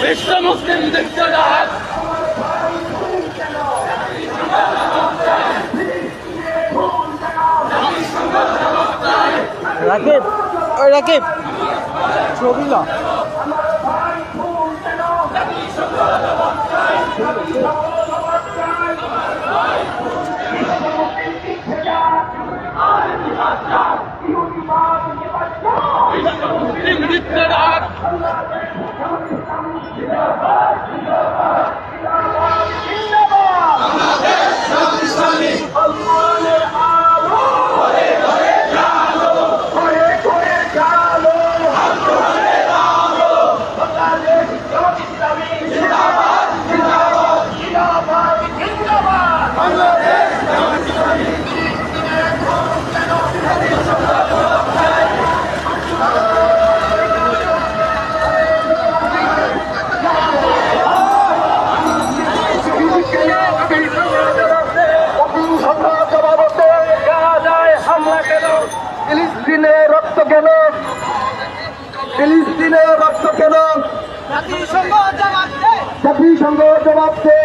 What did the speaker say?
বিশ্ব মুসলিমদের জড়াত রাকিব, ওই রাকিব ছবি না ফিলিস্তিনের রক্ত কেন? ফিলিস্তিনের রক্ত কেন? জাতিসংঘ জবাব দে।